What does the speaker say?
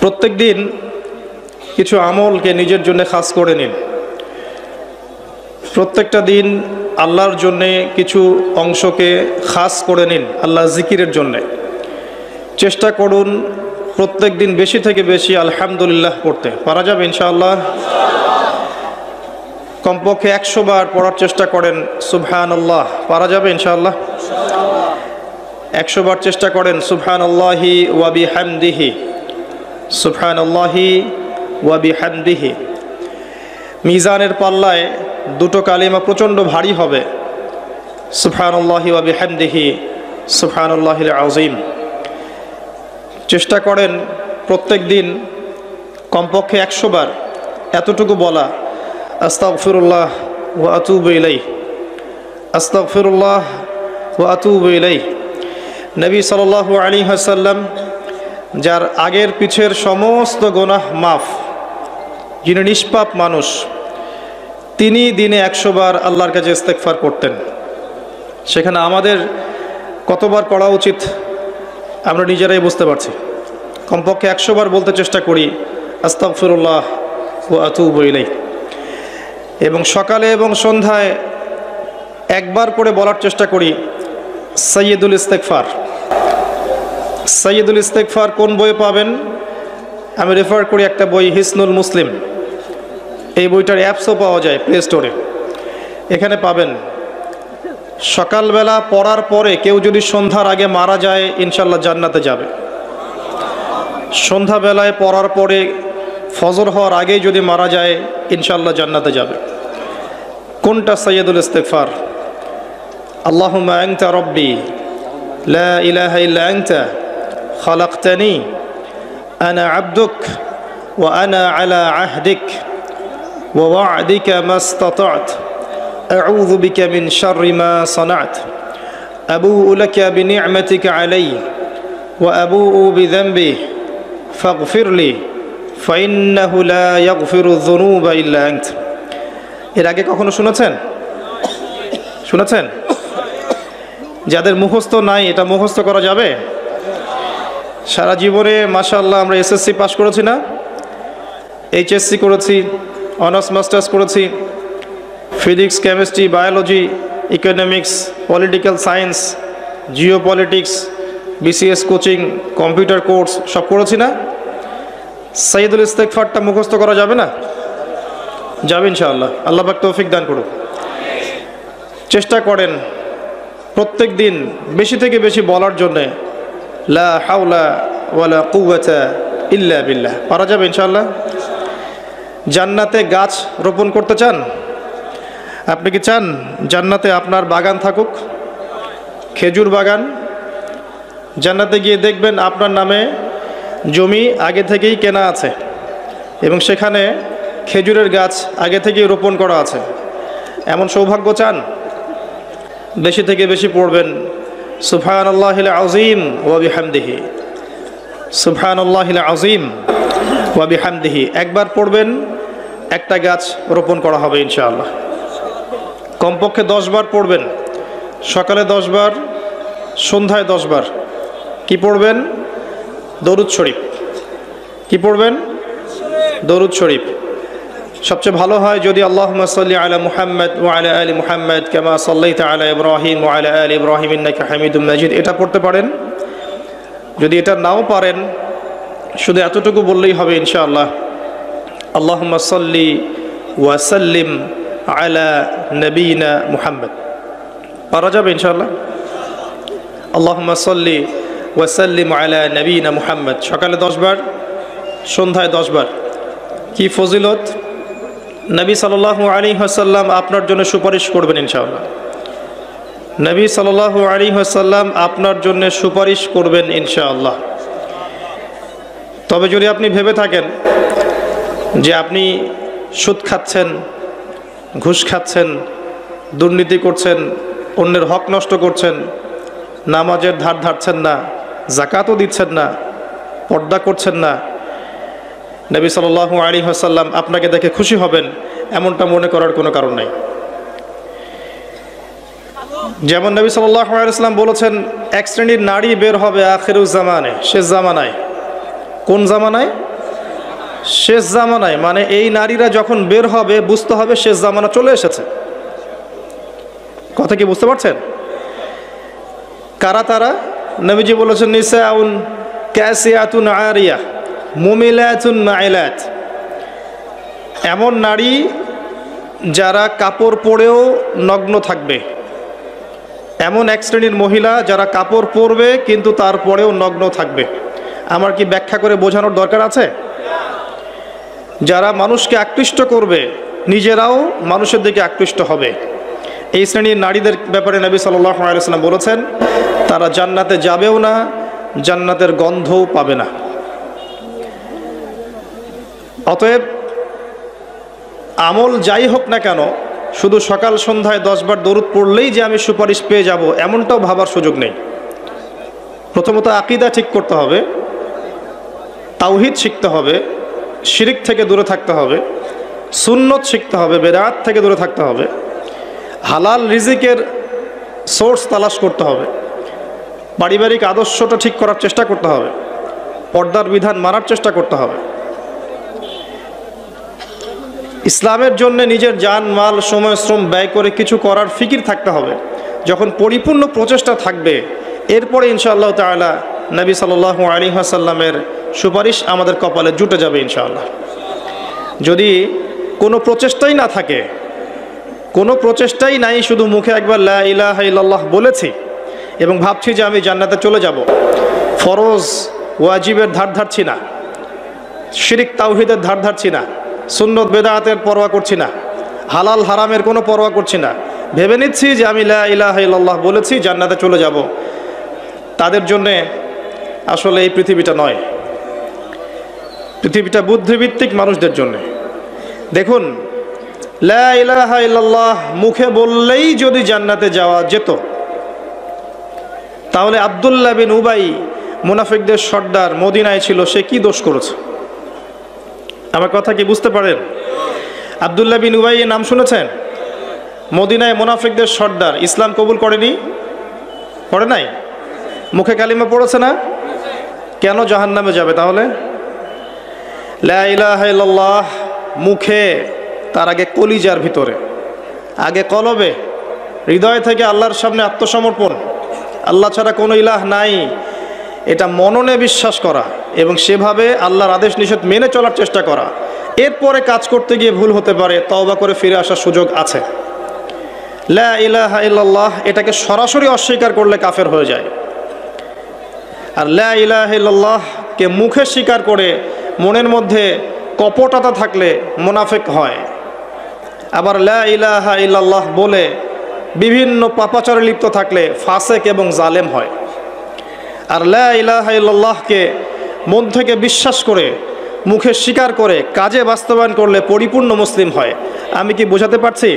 প্রত্যেক দিন কিছু আমলকে নিজের জন্য খাস করে নিন। প্রত্যেকটা দিন আল্লাহর জন্যে কিছু অংশকে খাস করে নিন আল্লাহ জিকিরের জন্যে। চেষ্টা করুন প্রত্যেক দিন বেশি থেকে বেশি আলহামদুলিল্লাহ পড়তে। পারা যাবে ইনশাআল্লাহ? কমপক্ষে 100 বার পড়ার চেষ্টা করেন সুবহানাল্লাহ। পারা যাবে ইনশাআল্লাহ? 100 বার চেষ্টা করেন সুবহানাল্লাহি ওয়া বিহামদিহি, সুবহানাল্লাহি ওয়া বিহামদিহি। মিজানের পাল্লায় দুটো কালিমা প্রচণ্ড ভারী হবে, সুবহানাল্লাহি ওয়া বিহামদিহি, সুবহানাল্লাহিল আযীম। চেষ্টা করেন প্রত্যেক দিন কমপক্ষে 100 বার এতটুকু বলা, আস্তাগফিরুল্লাহ ওয়া আতুবু ইলাইহি, আস্তাগফিরুল্লাহ ওয়া আতুবু ইলাইহি। নবী সাল্লাল্লাহু আলাইহি ওয়াসাল্লাম, যার আগের পিছের সমস্ত গুনাহ মাফ, যিনি নিষ্পাপ মানুষ, তিনি দিনে 100 বার আল্লাহর কাছে ইস্তেগফার করতেন। সেখানে আমাদের কতবার পড়া উচিত আমরা নিজেরাই বুঝতে পারছি। কমপক্ষে 100 বার বলতে চেষ্টা করি আস্তাগফিরুল্লাহ ওয়া আতুবু ইলাইহি। এবং সকালে এবং সন্ধ্যায় একবার করে বলার চেষ্টা করি সাইয়্যিদুল ইস্তেগফার। সাইয়্যিদুল ইস্তেগফার কোন বইয়ে পাবেন? আমি রেফার করি একটা বই, হিসনুল মুসলিম। এই বইটার অ্যাপসও পাওয়া যায় প্লে স্টোরে, এখানে পাবেন। সকালবেলা পড়ার পরে কেউ যদি সন্ধ্যার আগে মারা যায় ইনশাল্লাহ জান্নাতে যাবে। সন্ধ্যাবেলায় পড়ার পরে ফজর হওয়ার আগেই যদি মারা যায় ইনশাল্লাহ জান্নাতে যাবে। কোনটা সাইয়্যিদুল ইস্তেগফার? আল্লাহুম্মা আনতা রাব্বি লা ইলাহা ইল্লা আনতা খালাকতানি আনা আবদুক ওয়া আনা আলা আহদিক ওয়া ওয়া'দিকা মাস্তাতা'ত আউযু বিকা মিন শাররি মা সানা'ত আবু'ু লাকা বিনি'মাতিকা আলাইয়া ওয়া আবু'ু বিযানবি ফাগফিরলি ফাইন্নাহু লা ইয়াগফিরু যুনুবা ইল্লা আনতা। এর আগে কখনো শুনেছেন? শুনেছেন? যাদের মুখস্থ নাই, এটা মুখস্থ করা যাবে? সারা জীবনে মাশাআল্লাহ আমরা এসএসসি পাস করেছি না, এইচএসসি করেছি, অনার্স মাস্টার্স করেছি, physics, chemistry, biology, economics, political science, Jio politics, BCS coaching, computer course সব করেছি না? সাইয়্যিদুল ইস্তেগফারটা মুখস্থ করা যাবে না? যাবে ইনশাআল্লাহ। আল্লাহ পাক তৌফিক দান করুন। চেষ্টা করেন প্রত্যেক দিন বেশি থেকে বেশি বলার জন্যে লা হাওলা ওয়ালা কুওয়াতা ইল্লা বিল্লাহ। পারা যাবে ইনশাআল্লাহ? জান্নাতে গাছ রোপণ করতে চান? আপনি কি চান জান্নাতে আপনার বাগান থাকুক, খেজুর বাগান? জান্নাতে গিয়ে দেখবেন আপনার নামে জমি আগে থেকেই কেনা আছে এবং সেখানে খেজুরের গাছ আগে থেকেই রোপণ করা আছে। এমন সৌভাগ্য চান? বেশি থেকে বেশি পড়বেন সুবহানাল্লাহিল আযীম ওয়া বিহামদিহি, সুবহানাল্লাহিল আযীম ওয়া বিহামদিহি। একবার পড়বেন, একটা গাছ রোপণ করা হবে ইনশাআল্লাহ। কমপক্ষে 10 বার পড়বেন, সকালে 10 বার, সন্ধ্যায় 10 বার। কি পড়বেন? দরুদ শরীফ। কি পড়বেন? দরুদ শরীফ। সবচেয়ে ভালো হয় যদি আল্লাহুম্মা সাল্লি আলা মুহাম্মাদ ওয়া আলা আলি মুহাম্মাদ কামা সাল্লাইতা আলা ইব্রাহিম ওয়া আলা আলি ইব্রাহিম ইন্নাকা হামিদুম মাজিদ, এটা পড়তে পারেন। যদি এটা নাও পারেন, শুধু এতটুকু বললেই হবে ইনশাআল্লাহ, আল্লাহুম্মা সাল্লি ওয়া সাল্লিম আলা নবিয়িনা মুহাম্মদ। পারা যাবে ইনশাআল্লাহ? আল্লাহুম্মা সাল্লি ওয়া সাল্লিম আলা নবিয়িনা মুহাম্মদ। সকালে 10 বার, সন্ধ্যায় 10 বার। কি ফজিলত! নবী সাল্লাল্লাহু আলাইহি ওয়াসাল্লাম আপনার জন্য সুপারিশ করবেন ইনশাআল্লাহ। নবী সাল্লাল্লাহু আলাইহি ওয়াসাল্লাম আপনার জন্য সুপারিশ করবেন ইনশাআল্লাহ। তবে যদি আপনি ভেবে থাকেন যে আপনি সুদ খাচ্ছেন, ঘুষ খাচ্ছেন, দুর্নীতি করছেন, অন্যের হক নষ্ট করছেন, নামাজের ধার ধারছেন না, যাকাতও দিচ্ছেন না, পর্দা করছেন না, নবী সাল্লাল্লাহু আলাইহি ওয়াসাল্লাম আপনাকে দেখে খুশি হবেন, এমনটা মনে করার কোনো কারণ নাই। যেমন নবী সাল্লাল্লাহু আলাইহি ওয়াসাল্লাম বলেছেন, এক শ্রেণীর নারী বের হবে আখিরুজ জামানে, শেষ জামানায়। কোন জামানায়? শেষ জামানায়, মানে এই নারীরা যখন বের হবে বুঝতে হবে শেষ জামানা চলে এসেছে। কথা কি বুঝতে পারছেন? কারা তারা? নবীজি বলেছেন নিসাউন কাসিয়াতুন আরিয়া মুমিলাতুন মাইলাত, এমন নারী যারা কাপড় পরেও নগ্ন থাকবে, এমন এক শ্রেণীর মহিলা যারা কাপড় পরবে কিন্তু তারপরেও নগ্ন থাকবে। আমার কি ব্যাখ্যা করে বোঝানোর দরকার আছে? যারা মানুষকে আকৃষ্ট করবে, নিজেরাও মানুষের দিকে আকৃষ্ট হবে, এই শ্রেণীর নারীদের ব্যাপারে নবী সাল্লাল্লাহু আলাইহি ওয়াসাল্লাম বলেছেন তারা জান্নাতে যাবেও না, জান্নাতের গন্ধও পাবে না। অতএব আমল যাই হোক না কেন, শুধু সকাল সন্ধ্যায় 10 বার দরুদ পড়লেই যে আমি সুপারিশ পেয়ে যাব এমনটাও ভাবার সুযোগ নেই। প্রথমত আকীদা ঠিক করতে হবে, তাওহীদ শিখতে হবে, শিরিক থেকে দূরে থাকতে হবে, সুন্নত শিখতে হবে, বেদাত থেকে দূরে থাকতে হবে, হালাল রিজিকের সোর্স তালাশ করতে হবে, পারিবারিক আদর্শটা ঠিক করার চেষ্টা করতে হবে, পর্দার বিধান মানার চেষ্টা করতে হবে, ইসলামের জন্য নিজের জান মাল সময় শ্রম ব্যয় করে কিছু করার ফিকির থাকতে হবে। যখন পরিপূর্ণ প্রচেষ্টা থাকবে এরপরে ইনশাআল্লাহ তাআলা নবী সাল্লাল্লাহু আলাইহি ওয়াসাল্লামের সুপারিশ আমাদের কপালে জুটে যাবে ইনশাআল্লাহ। যদি কোনো প্রচেষ্টাই না থাকে, কোনো প্রচেষ্টাই নাই, শুধু মুখে একবার লা ইলাহা ইল্লাল্লাহ বলেছি এবং ভাবছি যে আমি জান্নাতে চলে যাব, ফরজ ওয়াজিবের ধার ধারছি না, শিরিক তাওহীদের ধার ধারছি না, সুন্নত বেদাতের পরোয়া করছি না, হালাল হারামের কোনো পরোয়া করছি না, ভেবে নিচ্ছি যে আমি লা ইলাহা ইল্লাল্লাহ বলেছি জান্নাতে চলে যাব, তাদের জন্যে আসলে এই পৃথিবীটা নয়। পৃথিবীটা বুদ্ধিভিত্তিক মানুষদের জন্যে। দেখুন, লা ইলাহা ইল্লাল্লাহ মুখে বললেই যদি জান্নাতে যাওয়া যেত, তাহলে আব্দুল্লাহ বিন উবাই মুনাফিকদের সর্দার মদিনায় ছিল, সে কি দোষ করেছে? আমার কথা কি বুঝতে পারেন? আব্দুল্লাহ বিন উবাই এর নাম শুনেছেন? মদিনায় মুনাফিকদের সর্দার, ইসলাম কবুল করেনি, পড়ে নাই, মুখে কালিমা পড়েছে না, কেন জাহান্নামে যাবে তাহলে? লা ইলাহা ইল্লাল্লাহ মুখে, তার আগে কলিজার ভিতরে, আগে কলবে, হৃদয় থেকে আল্লাহর সামনে আত্মসমর্পণ, আল্লাহ ছাড়া কোনো ইলাহ নাই, এটা মননে বিশ্বাস করা এবং সেভাবে আল্লাহর আদেশ নিষেধ মেনে চলার চেষ্টা করা। এরপরে কাজ করতে গিয়ে ভুল হতে পারে, তওবা করে ফিরে আসার সুযোগ আছে। লা ইলাহা ইল্লাল্লাহ এটাকে সরাসরি অস্বীকার করলে কাফের হয়ে যায়। আর লা ইলাহা ইল্লাল্লাহকে মুখে স্বীকার করে মনের মধ্যে কপটতা থাকলে মুনাফিক হয়। আবার লা ইলাহা ইল্লাল্লাহ বলে বিভিন্ন পাপাচারে লিপ্ত থাকলে ফাসেক এবং জালেম হয়। আর লা ইলাহা ইল্লাল্লাহকে মন থেকে বিশ্বাস করে মুখে স্বীকার করে কাজে বাস্তবায়ন করলে পরিপূর্ণ মুসলিম হয়। আমি কি বোঝাতে পারছি?